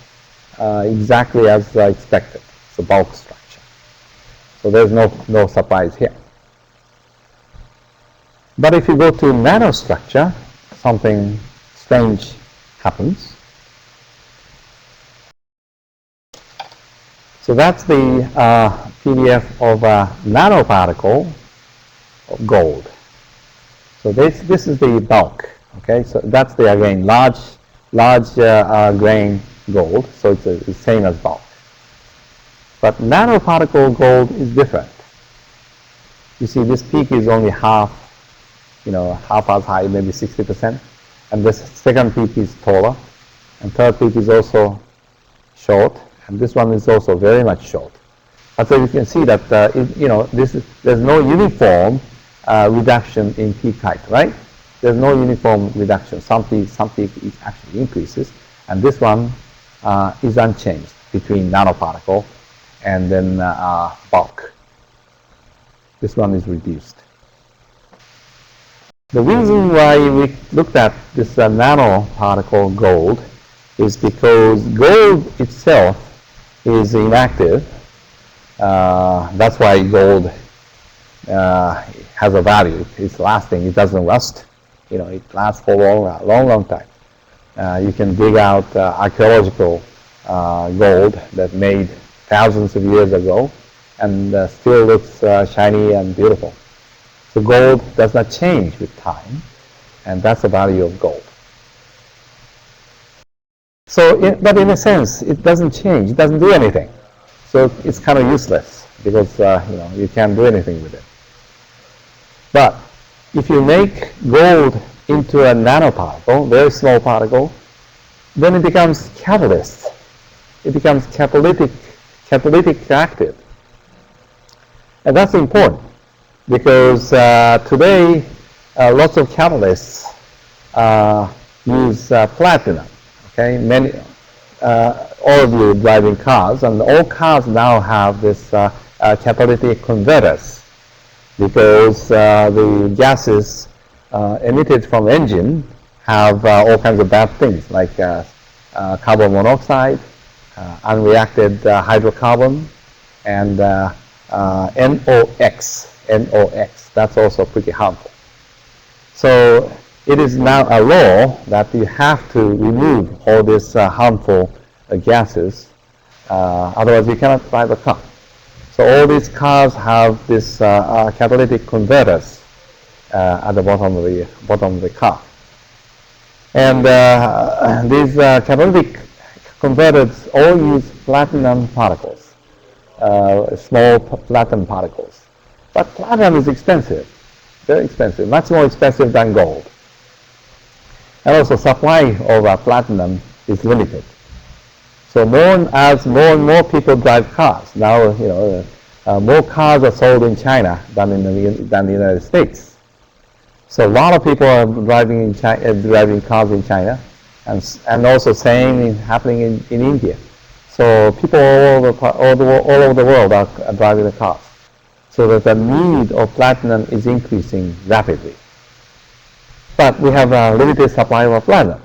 exactly as expected. It's a bulk structure. So there's no surprise here. But if you go to nanostructure, something strange happens. So that's the PDF of a nanoparticle of gold. So this is the bulk. Okay, so that's the again large grain gold. So it's the same as bulk. But nanoparticle gold is different. You see, this peak is only half as high, maybe 60%, and this second peak is taller, and third peak is also short, and this one is also very much short. And so you can see that there's no uniform reduction in peak height, right? There's no uniform reduction. Some peak actually increases, and this one is unchanged between nanoparticle and then bulk. This one is reduced. The reason why we looked at this nanoparticle gold is because gold itself is inactive. That's why gold has a value. It's lasting. It doesn't rust. It lasts for a long time. You can dig out archaeological gold that made thousands of years ago and still looks shiny and beautiful. So gold does not change with time, and that's the value of gold. So, but in a sense, it doesn't change. It doesn't do anything. So it's kind of useless because you can't do anything with it. But if you make gold into a nanoparticle, very small particle, then it becomes catalyst. It becomes catalytic active, and that's important. Because today lots of catalysts use platinum. Okay, many, all of you driving cars, and all cars now have this catalytic converters, because the gases emitted from engine have all kinds of bad things, like carbon monoxide, unreacted hydrocarbon, and NOx. That's also pretty harmful. So it is now a law that you have to remove all these harmful gases, otherwise you cannot drive a car. So all these cars have this catalytic converters at the bottom of the car. And these catalytic converters all use platinum particles, small platinum particles. But platinum is expensive, very expensive, much more expensive than gold. And also supply of platinum is limited. So as more and more people drive cars, now more cars are sold in China than in the United States. So a lot of people are driving cars in China, and also same happening in India. So people all over the world are driving the cars. So that the need of platinum is increasing rapidly. But we have a limited supply of platinum.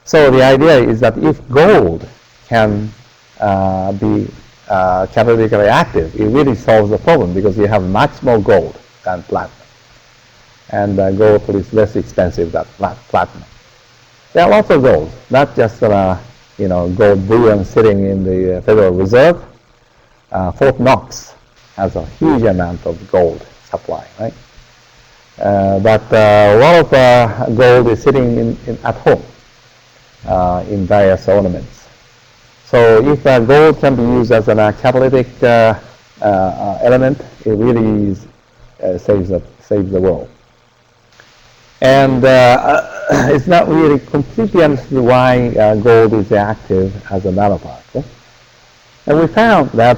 So the idea is that if gold can be catalytically active, it really solves the problem, because you have much more gold than platinum. And gold is less expensive than platinum. There are lots of gold, not just gold bullion sitting in the Federal Reserve. Fort Knox has a huge amount of gold supply, right? But a lot of gold is sitting at home in various ornaments. So if gold can be used as a catalytic element, it really saves the world. And it's not really completely understood why gold is active as a nanoparticle. And we found that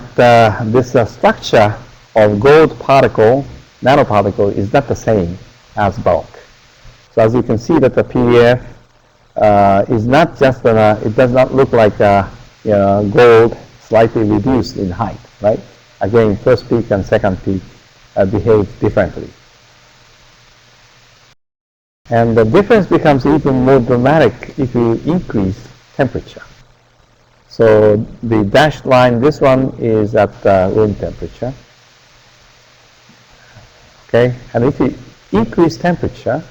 this structure of gold nanoparticle is not the same as bulk. So as you can see that the PDF is not just it does not look like gold slightly reduced in height, right? Again, first peak and second peak behave differently. And the difference becomes even more dramatic if you increase temperature. So the dashed line, this one is at room temperature. Okay, and if you increase temperature,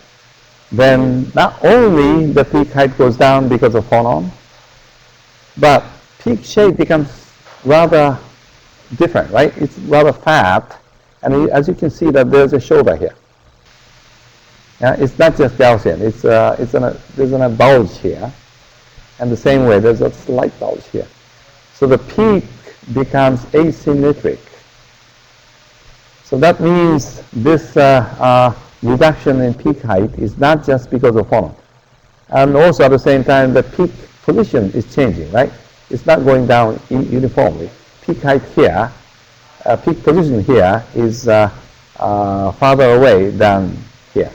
then not only the peak height goes down because of phonon, but peak shape becomes rather different, right? It's rather fat, and as you can see that there's a shoulder here. Yeah, it's not just Gaussian, there's a bulge here, and the same way there's a slight bulge here. So the peak becomes asymmetric. So that means this reduction in peak height is not just because of phonon. And also at the same time, the peak position is changing, right? It's not going down uniformly. Peak height here, peak position here is farther away than here.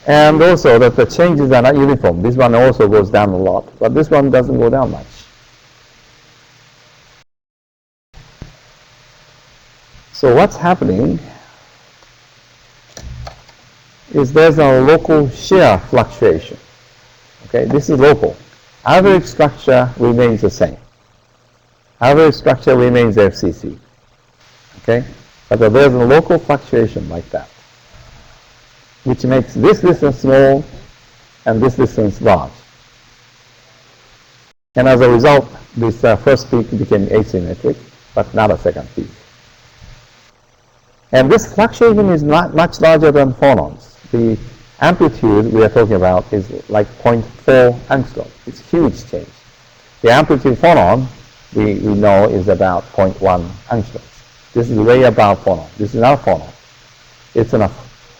And also that the changes are not uniform. This one also goes down a lot, but this one doesn't go down much. So what's happening is there's a local shear fluctuation. Okay, this is local. Average structure remains the same. Average structure remains FCC. Okay, but there's a local fluctuation like that, which makes this distance small and this distance large. And as a result, this first peak became asymmetric, but not a second peak. And this fluctuation is not much larger than phonons. The amplitude we are talking about is like 0.4 angstrom. It's huge change. The amplitude phonon we know is about 0.1 angstroms. This is way above phonon. This is not phonon. It's a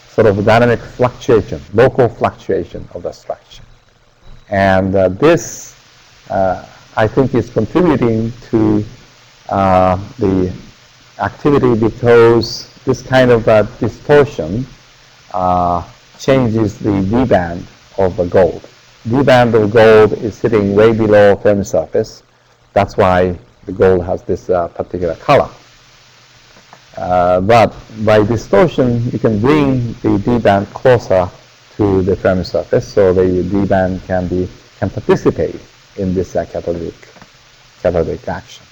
sort of dynamic fluctuation, local fluctuation of the structure. And this, I think, is contributing to the activity because this kind of distortion changes the D band of the gold. D band of gold is sitting way below Fermi surface. That's why the gold has this particular color. But by distortion, you can bring the D band closer to the Fermi surface, so the D band can participate in this catalytic action.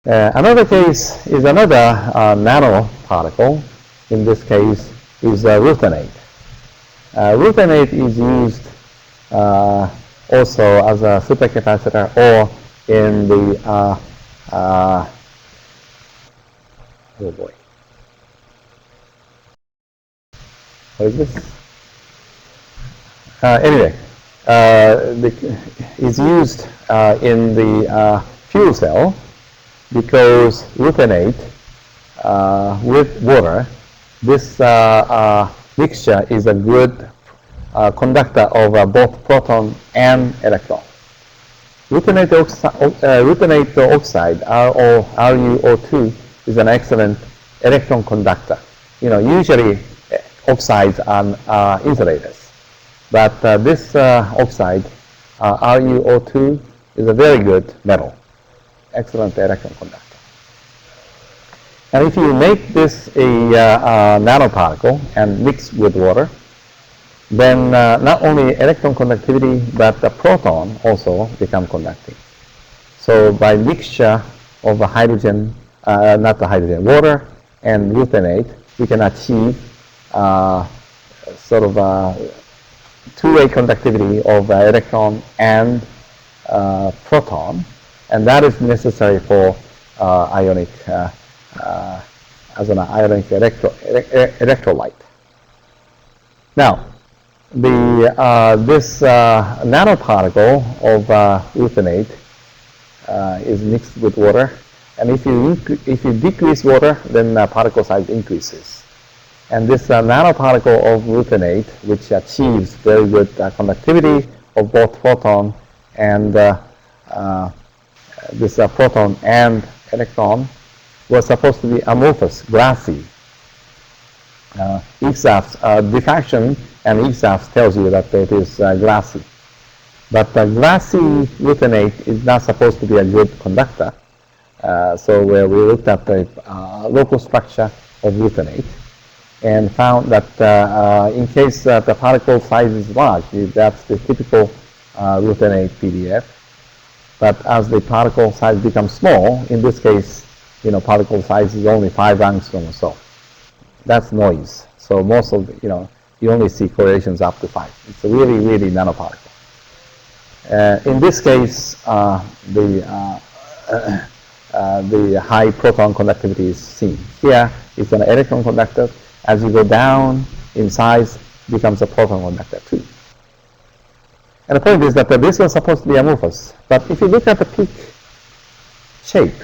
Another case is another nanoparticle. In this case, is ruthenate. Ruthenate is used also as a supercapacitor or in the oh boy, what is this? Anyway, is used in the fuel cell because ruthenate with water, this mixture is a good conductor of both proton and electron. Ruthenate oxide, RuO2, is an excellent electron conductor. Usually oxides are insulators, but this oxide, RuO2, is a very good metal, excellent electron conductor. And if you make this a nanoparticle and mix with water, then not only electron conductivity, but the proton also become conducting. So by mixture of hydrogen, water and ruthenate, we can achieve sort of two-way conductivity of electron and proton, and that is necessary for ionic as an ionic electrolyte. Now, this nanoparticle of ruthenate is mixed with water, and if you decrease water, then particle size increases. And this nanoparticle of ruthenate, which achieves very good conductivity of both proton and this proton and electron, was supposed to be amorphous, glassy. Diffraction and EXAFS tells you that it is glassy. But glassy ruthenate is not supposed to be a good conductor. So we looked at the local structure of ruthenate and found that in case the particle size is large, that's the typical ruthenate PDF. But as the particle size becomes small, in this case, particle size is only 5 angstrom or so. That's noise. So most of the, you only see correlations up to 5. It's a really, really nanoparticle. In this case, the high proton conductivity is seen. Here it's an electron conductor. As you go down in size, it becomes a proton conductor too. And the point is that this was supposed to be amorphous. But if you look at the peak shape,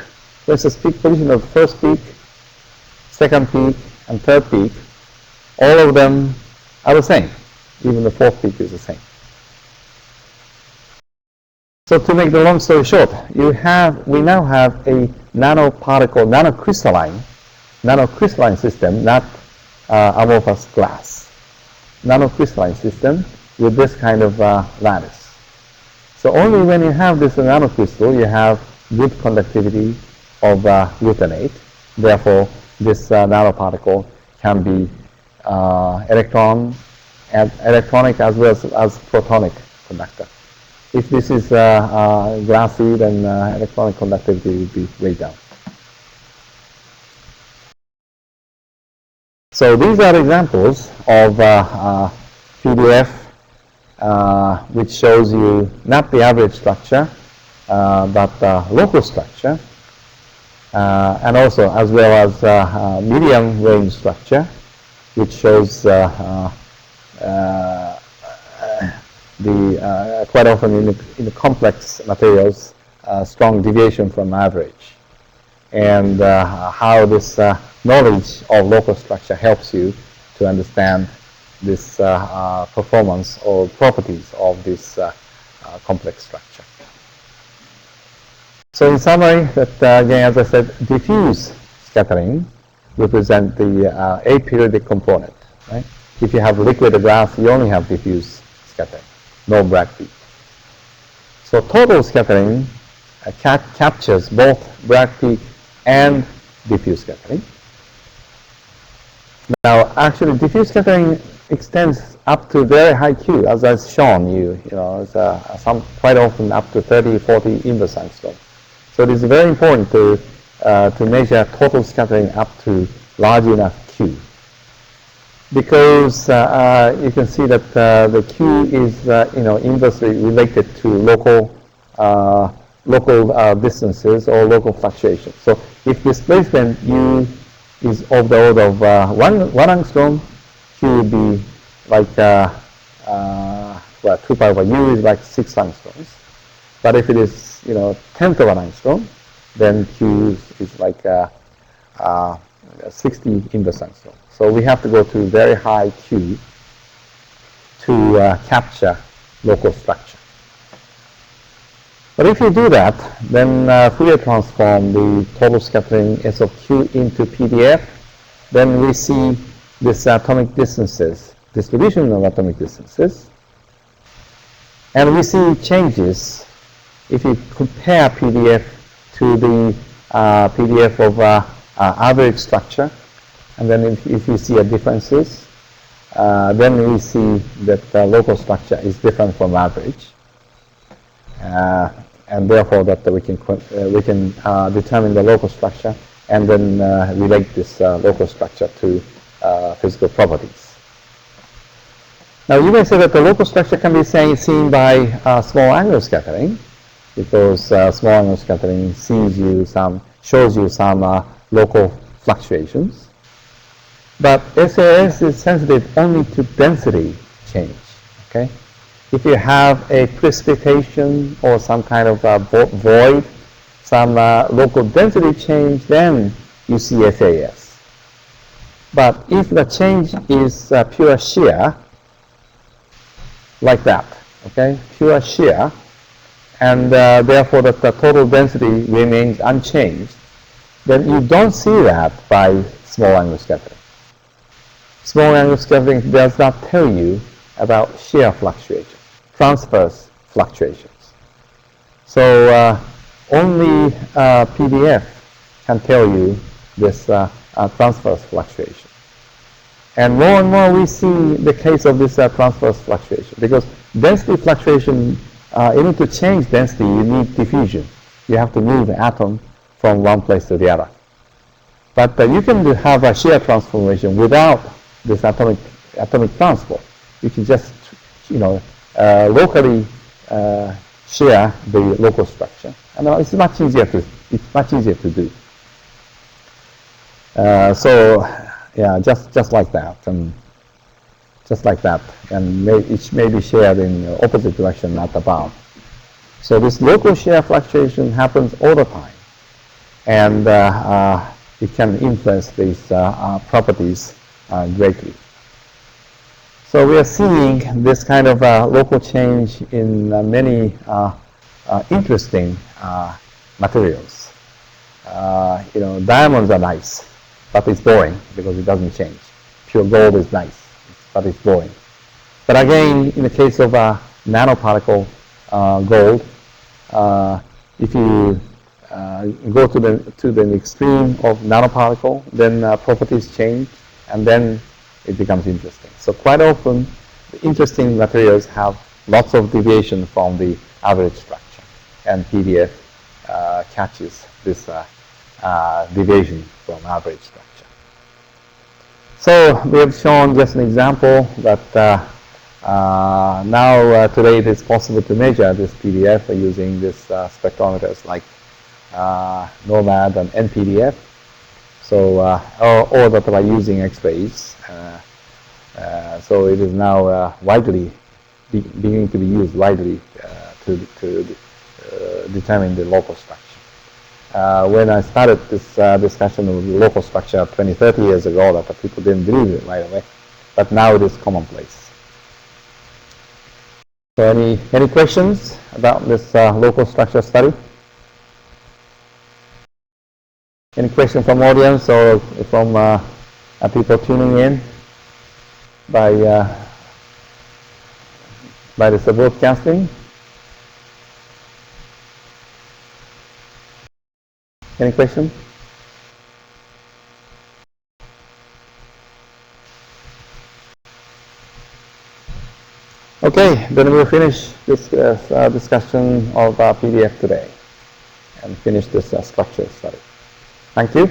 versus peak position of the first peak, second peak, and third peak, all of them are the same. Even the fourth peak is the same. So to make the long story short, we now have a nanoparticle, nanocrystalline system, not amorphous glass. Nanocrystalline system with this kind of lattice. So only when you have this nanocrystal, you have good conductivity of ruthenate. Therefore, this nanoparticle can be electronic as well as protonic conductor. If this is glassy, then electronic conductivity will be way down. So these are examples of PDF which shows you not the average structure, but local structure, and also as well as medium range structure, which shows quite often in the complex materials, strong deviation from average, and how this knowledge of local structure helps you to understand this performance or properties of this complex structure. So in summary, that again, as I said, diffuse scattering represent the aperiodic component. Right? If you have liquid glass, you only have diffuse scattering, no Bragg peak. So total scattering captures both Bragg peak and diffuse scattering. Now, actually, diffuse scattering extends up to very high Q, as I've shown you. You know, it's quite often up to 30, 40 inverse angstrom. So it is very important to measure total scattering up to large enough Q, because you can see that the Q is inversely related to local distances or local fluctuations. So if displacement U is of the order of 1 angstrom, Q would be like 2 pi over U is like 6 angstroms. But if it is tenth of an angstrom, then Q is like 60 inverse angstrom. So we have to go to very high Q to capture local structure. But if you do that, then Fourier transform the total scattering S of Q into PDF, then we see this atomic distances, distribution of atomic distances, and we see changes if you compare PDF to the PDF of average structure, and then if you see differences, then we see that the local structure is different from average, and therefore that we can determine the local structure and then relate this local structure to physical properties. Now you may say that the local structure can be seen by small angular scattering, because small angular scattering shows you some local fluctuations. But SAS is sensitive only to density change. Okay, if you have a precipitation or some kind of void, some local density change, then you see SAS. But if the change is pure shear, like that, okay, pure shear, and therefore that the total density remains unchanged, then you don't see that by small angular scattering. Small angular scattering does not tell you about shear fluctuations, transverse fluctuations. So only PDF can tell you this transverse fluctuation. And more we see the case of this transverse fluctuation, because density fluctuation, in order to change density, you need diffusion. You have to move the atom from one place to the other. But you can have a shear transformation without this atomic transport. You can just locally shear the local structure, and it's much easier to do. So yeah, just like that, and it may be shared in the opposite direction at the bound. So this local shear fluctuation happens all the time, and it can influence these properties greatly. So we are seeing this kind of local change in many interesting materials. Diamonds are nice, but it's boring because it doesn't change. Pure gold is nice, but it's boring. But again, in the case of nanoparticle gold, if you go to the extreme of nanoparticle, then properties change, and then it becomes interesting. So quite often, the interesting materials have lots of deviation from the average structure, and PDF catches this deviation from average structure. So we have shown just an example that now today it is possible to measure this PDF using this spectrometers like NOMAD and NPDF. So or that by using X-rays. So it is now widely beginning to be used widely to determine the local structure. When I started this discussion of the local structure 20, 30 years ago, that the people didn't believe it right away, but now it is commonplace. So any questions about this local structure study? Any question from audience or from people tuning in by this broadcasting? Any question? Okay, then we'll finish this discussion of PDF today and finish this structure study. Thank you.